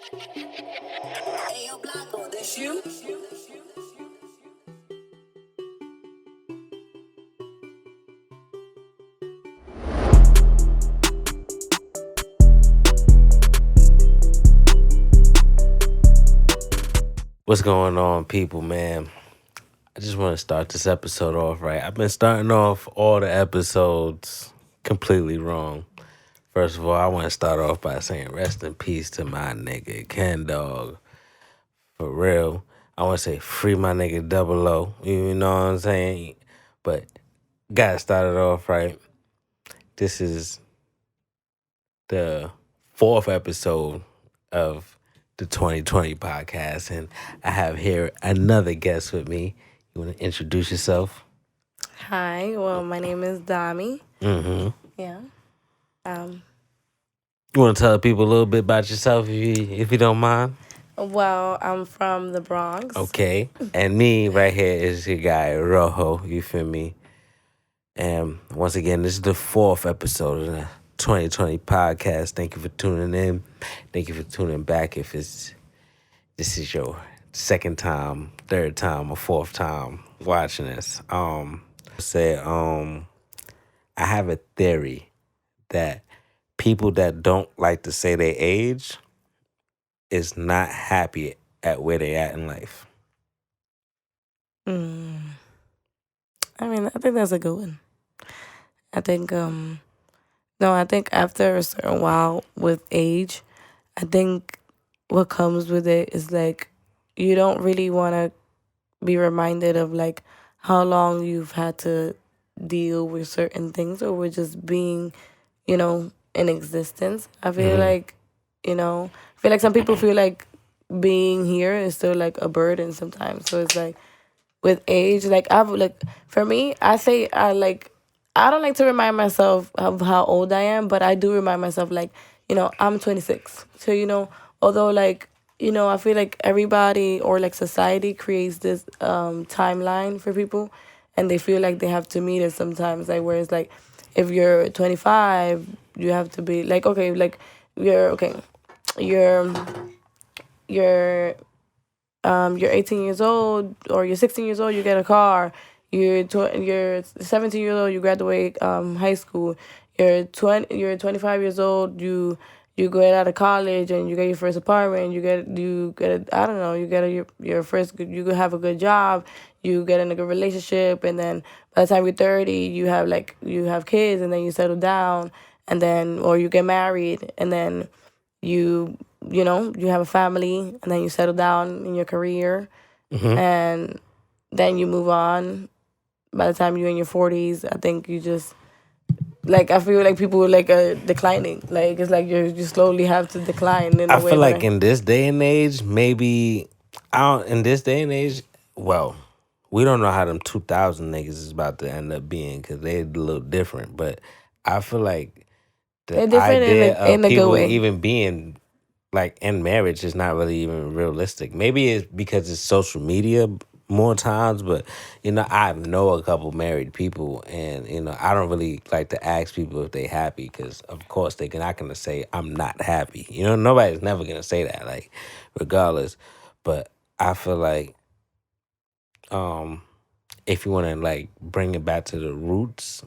What's going on, people, man? I just want to start this episode off right. I've been starting off all the episodes completely wrong. First of all, I want to start off by saying rest in peace to my nigga Ken Dog. For real. I want to say free my nigga Double O. You know what I'm saying? But gotta start it off right. This is the fourth episode of the 2020 podcast, and I have here another guest with me. You want to introduce yourself? Hi, well, my name is Dami. Mm-hmm. Yeah. You want to tell people a little bit about yourself, if you don't mind? Well, I'm from the Bronx. Okay. And me right here is your guy, Rojo. You feel me? And once again, this is the fourth episode of the 2020 podcast. Thank you for tuning in. Thank you for tuning back if this is your second time, third time, or fourth time watching this. I have a theory that people that don't like to say their age is not happy at where they at in life. I mean, I think that's a good one. I think, I think after a certain while with age, I think what comes with it is like you don't really want to be reminded of like how long you've had to deal with certain things or with just being, in existence. I feel like, some people feel like being here is still like a burden sometimes. So it's like with age, like for me, I don't like to remind myself of how old I am, but I do remind myself like, I'm 26. So, although like, I feel like everybody or like society creates this timeline for people and they feel like they have to meet it sometimes. Like whereas like if you're 25, you have to be like, okay, like you're you're 18 years old or you're 16 years old, you get a car. You're 17 years old, you graduate high school. You're 25 years old, you get out of college and you get your first apartment. I don't know, you get your first you have a good job. You get in a good relationship, and then by the time you're 30, you have kids, and then you settle down, and then or you get married, and then you have a family, and then you settle down in your career, and then you move on. By the time you're in your 40s, I think you just like I feel like people like declining. Like it's like you slowly have to decline in a I way. feel like in this day and age, maybe in this day and age, well, we don't know how them 2000 niggas is about to end up being because they're a little different. But I feel like they're the different idea of in a good people way. even being like in marriage is not really even realistic. Maybe it's because it's social media more times, but I know a couple married people, and I don't really like to ask people if they happy because of course they're not gonna say I'm not happy. Nobody's never gonna say that, like regardless. But I feel like if you want to like bring it back to the roots,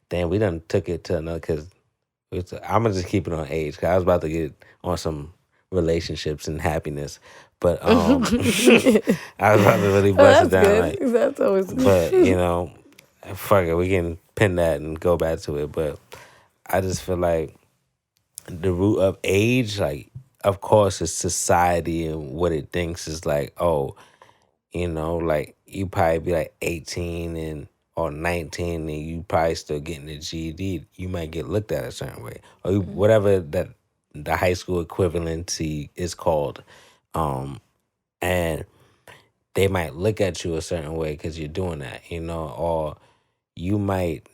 damn, we done took it to another because I'm gonna just keep it on age because I was about to get on some relationships and happiness, but I was about to really bust it That's down. good. Like, That's always good. but fuck it, we can pin that and go back to it. But I just feel like the root of age, like, of course, it's society and what it thinks is like, oh, like you probably be like 18 or 19 and you probably still getting a GED, you might get looked at a certain way. Or whatever that the high school equivalency is called. And they might look at you a certain way because you're doing that, or you might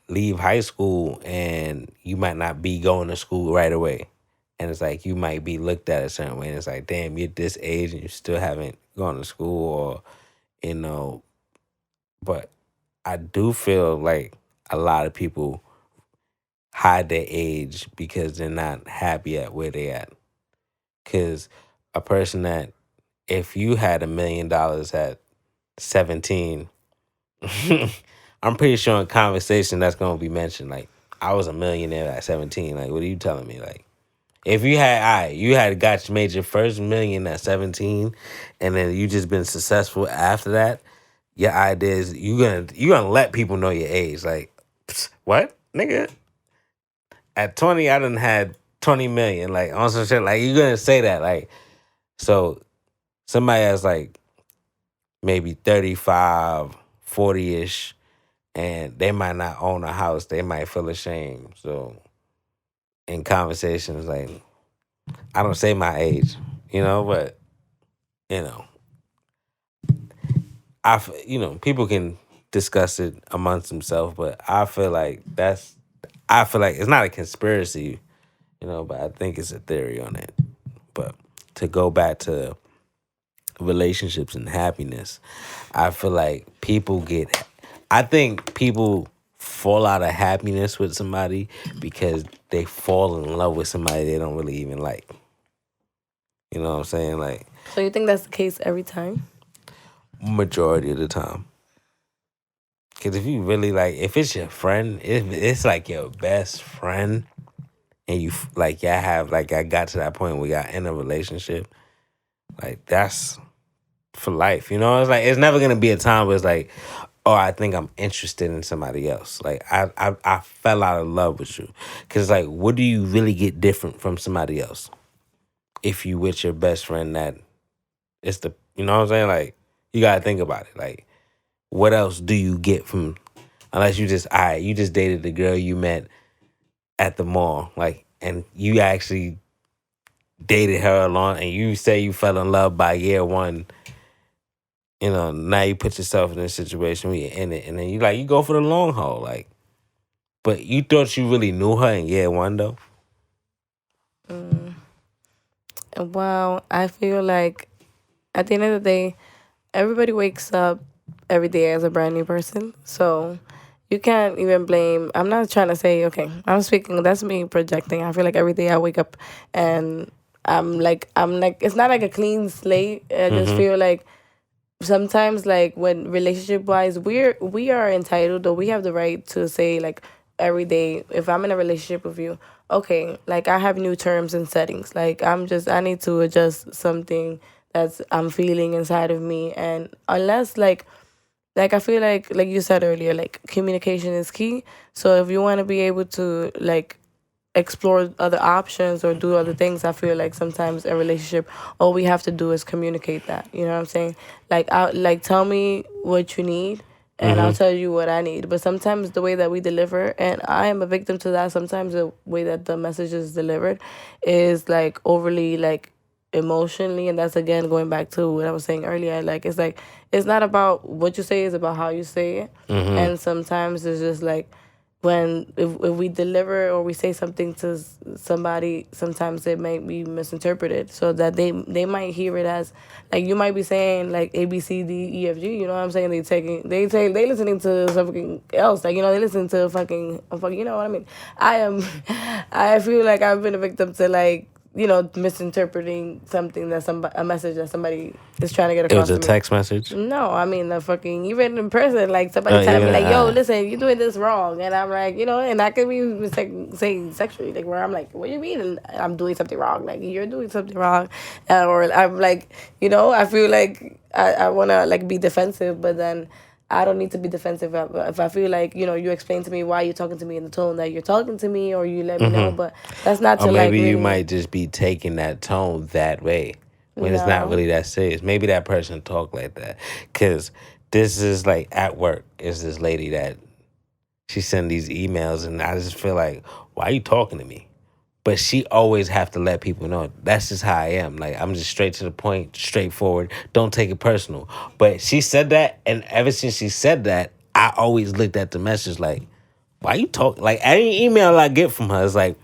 leave high school and you might not be going to school right away. And it's like you might be looked at a certain way. And it's like, damn, you're this age and you still haven't gone to school but I do feel like a lot of people hide their age because they're not happy at where they at. Cause a person that if you had $1 million at 17, I'm pretty sure in conversation that's gonna be mentioned. Like, I was a millionaire at 17. Like, what are you telling me? Like, if you had, made your first million at 17, and then you just been successful after that, your ideas, you gonna let people know your age. Like, what, nigga? At 20, I done had 20 million. Like, on some shit. Like, you gonna say that? Like, so somebody that's like maybe 35, 40 ish, and they might not own a house. They might feel ashamed. So in conversations, like, I don't say my age, but you know, people can discuss it amongst themselves, but I feel like it's not a conspiracy, but I think it's a theory on it. But to go back to relationships and happiness, I feel like I think people fall out of happiness with somebody because they fall in love with somebody they don't really even like. You know what I'm saying? Like, So you think that's the case every time? majority of the time. Because if you really if it's your friend, if it's like your best friend, and I got to that point where y'all in a relationship, like, that's for life. It's like, it's never gonna be a time where it's like, oh, I think I'm interested in somebody else. Like, I fell out of love with you. Because, like, what do you really get different from somebody else? If you with your best friend, that it's you know what I'm saying? Like, you gotta think about it. Like, what else do you get from, unless you just dated the girl you met at the mall, like, and you actually dated her along, and you say you fell in love by year one. Now you put yourself in a situation where you're in it, and then you go for the long haul, like. But you thought you really knew her in year one, though. Mm. Well, I feel like at the end of the day, everybody wakes up every day as a brand new person. So you can't even blame. I'm not trying to say, okay, I'm speaking, that's me projecting. I feel like every day I wake up and I'm like, it's not like a clean slate. I just Mm-hmm. feel like sometimes, like, when relationship wise, we are entitled, or we have the right to say, like, every day, if I'm in a relationship with you, okay, like, I have new terms and settings, like, I need to adjust something that's I'm feeling inside of me. And unless, like, I feel like you said earlier, like, communication is key. So if you want to be able to, like, explore other options or do other things, I feel like sometimes in a relationship, all we have to do is communicate that. You know what I'm saying? Like, tell me what you need, and I'll Mm-hmm. tell you what I need. But sometimes the way that we deliver, and I am a victim to that, sometimes the way that the message is delivered is, like, overly, like, emotionally. And that's, again, going back to what I was saying earlier. Like, it's not about what you say, it's about how you say it. Mm-hmm. And sometimes it's just like, when if we deliver or we say something to somebody, sometimes it might be misinterpreted, so that they might hear it as, like, you might be saying, like, ABCDEFG. You know what I'm saying? They listening to something else. Like, they listen to fucking. You know what I mean? I am. I feel like I've been a victim to, like, misinterpreting something that a message that somebody is trying to get It was across a to me. text message. No, I mean, the fucking, even in person, like, somebody Oh, telling me, even like, yo, listen, you're doing this wrong. And I'm like, and that could be saying sexually, like, where I'm like, what do you mean? And I'm doing something wrong. Like, you're doing something wrong. Or I'm like, I feel like I want to, like, be defensive, but then I don't need to be defensive if I feel like, you explain to me why you're talking to me in the tone that you're talking to me, or you let me know. Mm-hmm. But that's not Or to, like, maybe you really, might just be taking that tone that way when it's not no. really that serious. Maybe that person talk like that. Because this is like at work. Is this lady that she send these emails, and I just feel like, why are you talking to me? But she always have to let people know that's just how I am. Like, I'm just straight to the point, straightforward. Don't take it personal. But she said that, and ever since she said that, I always looked at the message like, why you talk? Like, any email I get from her is like,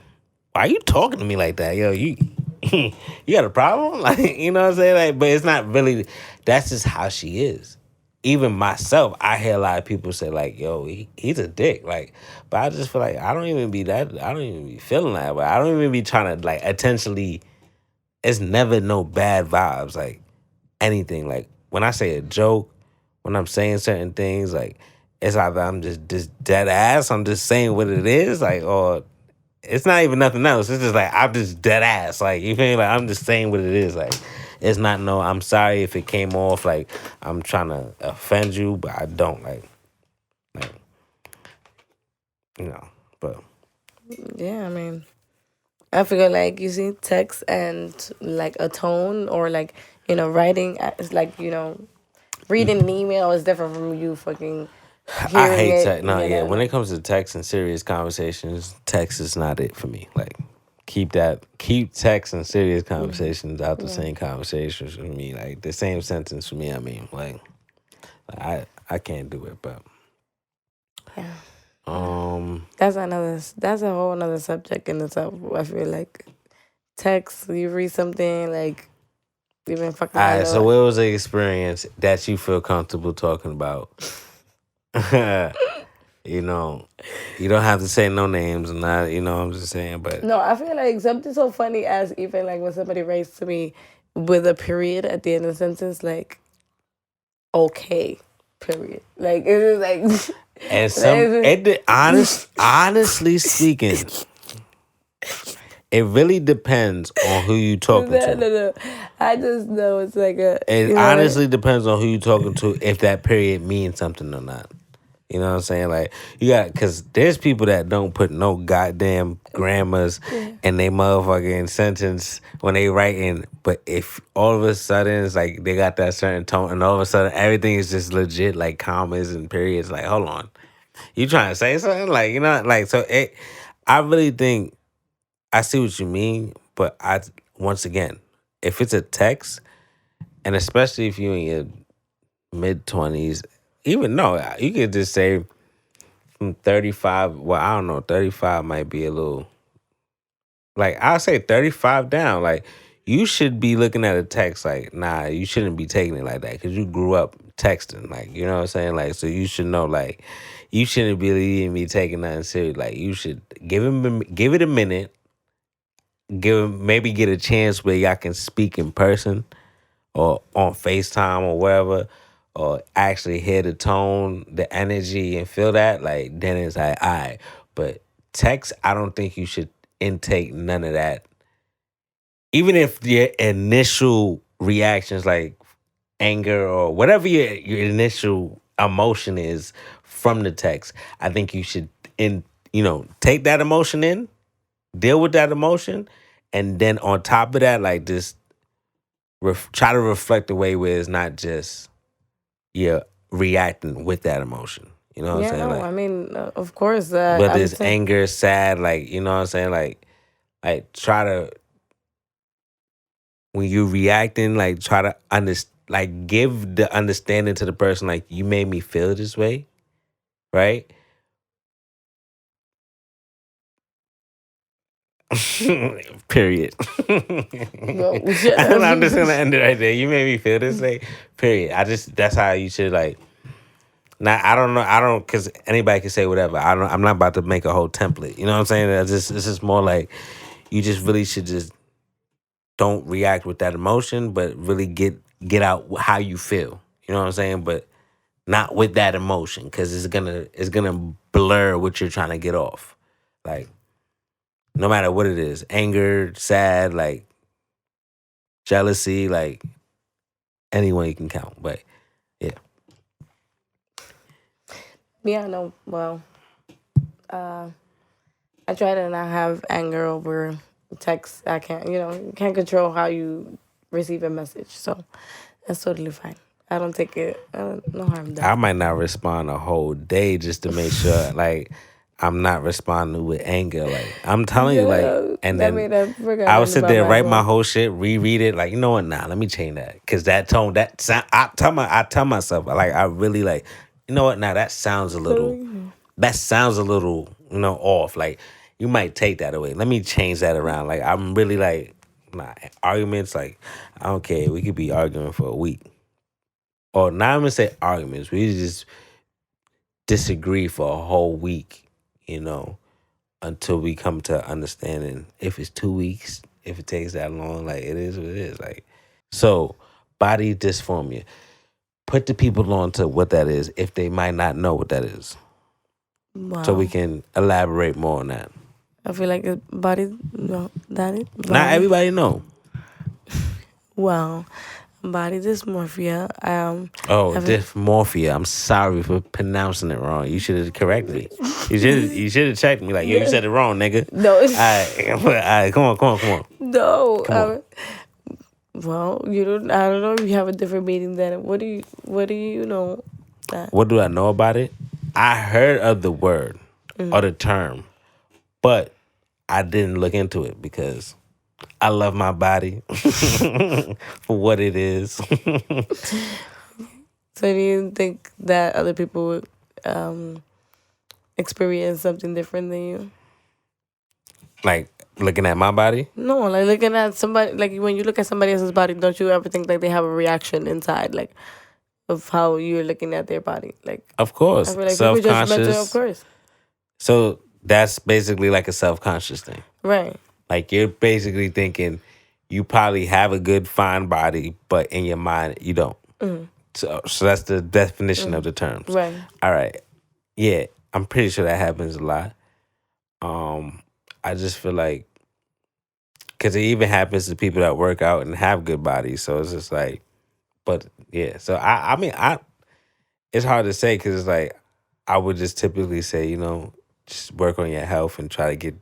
why are you talking to me like that? Yo, you you got a problem? Like, you know what I'm saying? Like, but it's not really, that's just how she is. Even myself, I hear a lot of people say, like, yo, he's a dick. Like, but I just feel like I don't even be feeling that way. I don't even be trying to, like, intentionally it's never no bad vibes. Like anything. Like when I say a joke, when I'm saying certain things, like it's either I'm just dead ass. I'm just saying what it is, like, or it's not even nothing else. It's just like I'm just dead ass. Like you feel me? Like I'm just saying what it is. Like it's not no. I'm sorry if it came off like I'm trying to offend you, but I don't like you know. But Yeah, I mean, I figure like you see text and like a tone or like writing is like reading an email is different from you fucking I hearing hate it. text. No, yeah. When it comes to text and serious conversations, text is not it for me. Like keep text and serious conversations out the Yeah, same conversations for me. Like the same sentence for me. I mean, I can't do it. But yeah. um, That's a whole another subject in itself. I feel like text, you read something like even fucking I alright. So know. what was the experience that you feel comfortable talking about? You know, you don't have to say no names and not. You know, I'm just saying. But No, I feel like something so funny as even like when somebody writes to me with a period at the end of the sentence, like okay, period. Like it is like and some it's it honestly speaking. It really depends on who you talking no, to. no, no. I just know it's like a It honestly depends on who you talking to if that period means something or not. You know what I'm saying? Like you got because there's people that don't put no goddamn grammars yeah. in they motherfucking sentence when they writing. But if all of a sudden it's like they got that certain tone, and all of a sudden everything is just legit like commas and periods. Like hold on, you trying to say something? Like you know, like so it. I really think I see what you mean, but I once again, if it's a text, and especially if you in your mid-20s, even no, you could just say from 35. Well, I don't know, 35 might be a little like I'll say 35 down. Like you should be looking at a text like, nah, you shouldn't be taking it like that because you grew up texting, like you know what I'm saying. Like so, you should know like you shouldn't be even be taking nothing serious. Like you should give it a minute maybe get a chance where y'all can speak in person or on FaceTime or wherever, or actually hear the tone, the energy, and feel that, like then it's like, all right. But text, I don't think you should intake none of that. Even if your initial reactions like anger or whatever your initial emotion is from the text, I think you should take that emotion in, deal with that emotion, and then on top of that, like just try to reflect the way where it's not just you're reacting with that emotion. You know what I'm Yeah, saying? no, Like I mean, of course, whether I'm it's saying, anger, sad, like you know what I'm saying? Like try to when you're reacting, like try to like give the understanding to the person, like you made me feel this way, right? Period. well, shut up. I'm just gonna end it right there. You made me feel this way. Period. That's how you should like. Now I don't know. I don't because anybody can say whatever. I don't. I'm not about to make a whole template. You know what I'm saying? It's just more like you just really should just don't react with that emotion, but really get out how you feel. You know what I'm saying? But not with that emotion because it's gonna blur what you're trying to get off. Like no matter what it is, anger, sad, like jealousy, like anyone you can count. But yeah, Yeah, no, well, uh, I try to not have anger over text. I can't, you can't control how you receive a message, so that's totally fine. I don't take it. No harm done. I might not respond a whole day just to make sure like I'm not responding with anger. Like I'm telling you, like, Yeah, and I then mean, I forgot I would nothing sit about there, write my myself. whole shit, reread it. Like, you know what? Nah, let me change that because that tone, that sound. I tell myself, like, I really like, you know what? Now that sounds a little, off. Like, you might take that away. Let me change that around. Like, I'm really like, nah, arguments. Like, I don't care. We could be arguing for a week, or not even say arguments. We just disagree for a whole week. You know, until we come to understanding. If it's 2 weeks, if it takes that long, like it is what it is. Like so, body dysmorphia. Put the people on to what that is if they might not know what that is, so we Wow. can elaborate more on that. I feel like it's body, no, that is Not body. everybody know. Wow. Body dysmorphia. Oh, Have it, dysmorphia. I'm sorry for pronouncing it wrong. You should have corrected me. You should have checked me like, yo, you said it wrong, nigga. no, All right, come on, no. come on. Well, you don't. I don't know if you have a different meaning than what do you. What do you know that? What do I know about it? I heard of the word or the term, but I didn't look into it because I love my body for what it is. So do you think that other people would experience something different than you? Like looking at my body, No, like looking at somebody, like when you look at somebody else's body, don't you ever think like they have a reaction inside, like of how you're looking at their body? Like of I course, feel like people self judgmental, of conscious. course. So that's basically like a self conscious thing. Right. Like you're basically thinking you probably have a good fine body, but in your mind you don't. So that's the definition of the terms. Right. All right. Yeah, I'm pretty sure that happens a lot. I just feel like because it even happens to people that work out and have good bodies. So it's just like, but yeah. So I mean, it's hard to say because it's like I would just typically say, just work on your health and try to get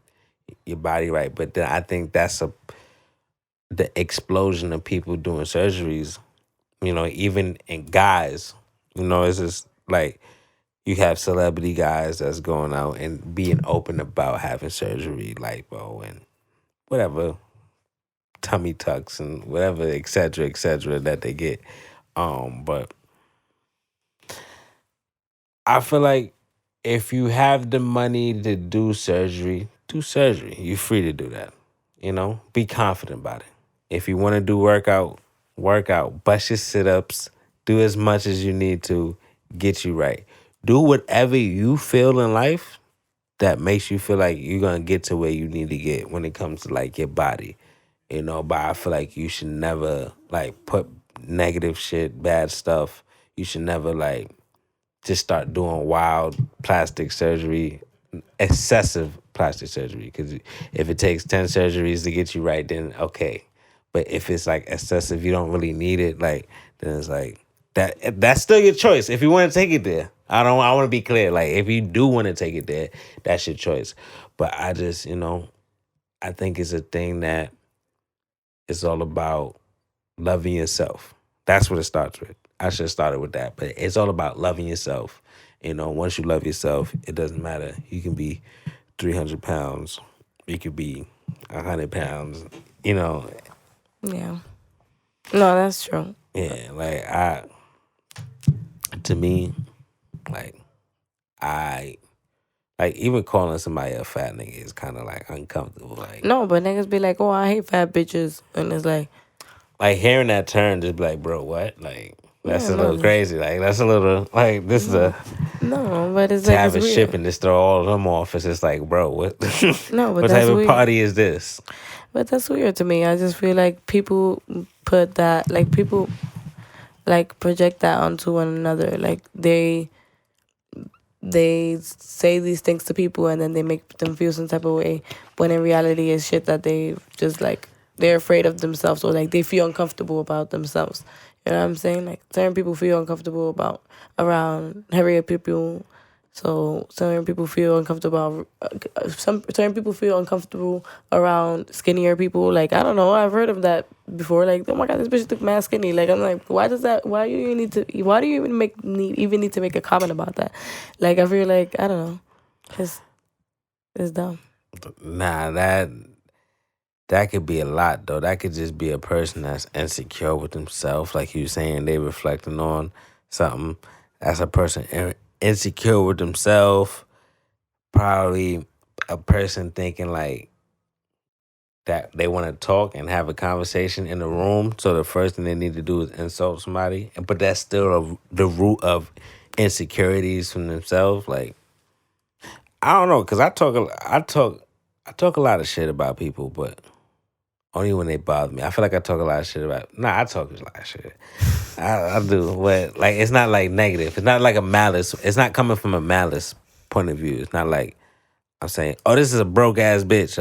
your body right. But then I think that's the explosion of people doing surgeries. Even in guys, it's just like you have celebrity guys that's going out and being open about having surgery, lipo and whatever, tummy tucks and whatever, et cetera, that they get. But I feel like if you have the money to do surgery, do surgery. You're free to do that. Be confident about it. If you want to do workout, bust your sit ups, do as much as you need to get you right. Do whatever you feel in life that makes you feel like you're gonna get to where you need to get when it comes to like your body. But I feel like you should never like put negative shit, bad stuff. You should never like just start doing wild plastic surgery, excessive plastic surgery. Because if it takes 10 surgeries to get you right, then okay. But if it's like excessive, you don't really need it, like, then it's like that's still your choice. If you want to take it there. I want to be clear. Like if you do want to take it there, that's your choice. But I just, I think it's a thing that it's all about loving yourself. That's what it starts with. I should have started with that. But it's all about loving yourself. Once you love yourself, it doesn't matter. You can be 300 pounds. You could be 100 pounds. Yeah. No, that's true. Yeah, to me, like, I, like, even calling somebody a fat nigga is kind of, like, uncomfortable. No, but niggas be like, oh, I hate fat bitches. And it's like hearing that term, just be like, bro, what? Like, that's yeah, a little no. crazy. Like, that's a little, like, this is a No, but it's to like, have it's a ship weird. and just throw all of them off. It's just like, bro, what? No, but What type that's of weird. party is this? But that's weird to me. I just feel like people put that, like, people, like, project that onto one another. Like, they say these things to people and then they make them feel some type of way when in reality it's shit that they just like they're afraid of themselves or like they feel uncomfortable about themselves. You know what I'm saying? Like certain people feel uncomfortable about around heavier people. So certain people feel uncomfortable. Some certain people feel uncomfortable around skinnier people. Like I don't know. I've heard of that before. Like oh my god, this bitch look mad skinny. Like I'm like, why does that? Why do you need to? Why do you even need to make a comment about that? Like I feel like I don't know. It's dumb. Nah, that could be a lot though. That could just be a person that's insecure with themselves, like you saying they reflecting on something. That's a person insecure with themselves. Probably a person thinking like that they want to talk and have a conversation in the room. So the first thing they need to do is insult somebody. But that's still the root of insecurities from themselves. Like I don't know, cause I talk a lot of shit about people, but Only when they bother me. I feel like I talk a lot of shit about. Nah, I talk a lot of shit. I do, but like it's not like negative. It's not like a malice. It's not coming from a malice point of view. It's not like I'm saying, "Oh, this is a broke ass bitch."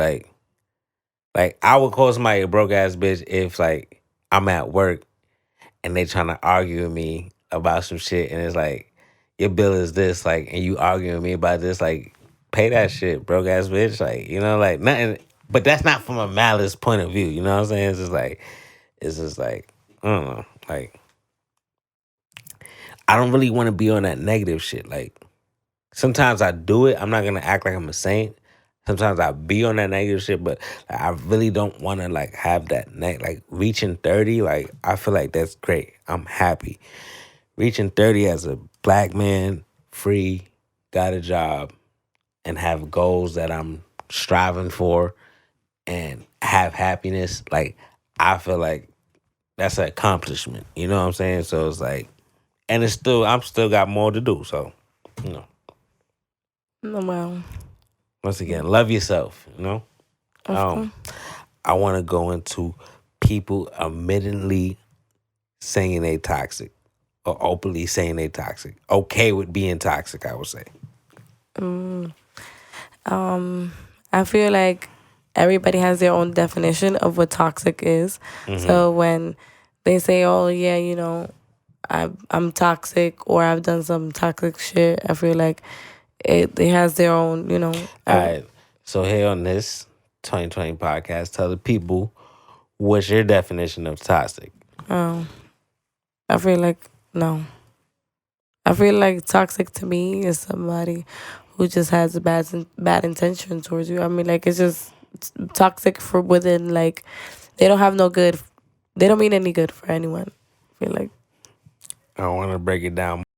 Like I would call somebody a broke ass bitch if like I'm at work and they trying to argue with me about some shit, and it's like your bill is this, like, and you arguing with me about this, like, pay that shit, broke ass bitch, like, like nothing. But that's not from a malice point of view. You know what I'm saying? It's just like I don't know, like I don't really want to be on that negative shit. Like sometimes I do it. I'm not gonna act like I'm a saint. Sometimes I be on that negative shit, but like, I really don't want to like have that like reaching 30. Like I feel like that's great. I'm happy reaching 30 as a black man, free, got a job, and have goals that I'm striving for, and have happiness. Like I feel like that's an accomplishment. You know what I'm saying? So it's like, and I'm still got more to do. So you know, Well, once again, love yourself. of course. Um, I want to go into people admittedly saying they toxic or openly saying they toxic. Okay with being toxic, I would say. Mm. I feel like everybody has their own definition of what toxic is. Hmm. So when they say, "Oh yeah, I'm toxic," or "I've done some toxic shit," I feel like it has their own. All right. So here on this 2020 podcast, tell the people what's your definition of toxic. Um, I feel like no. I feel like toxic to me is somebody who just has a bad intention towards you. I mean, like it's just toxic for within. Like they don't have no good. They don't mean any good for anyone. I feel like. I want to break it down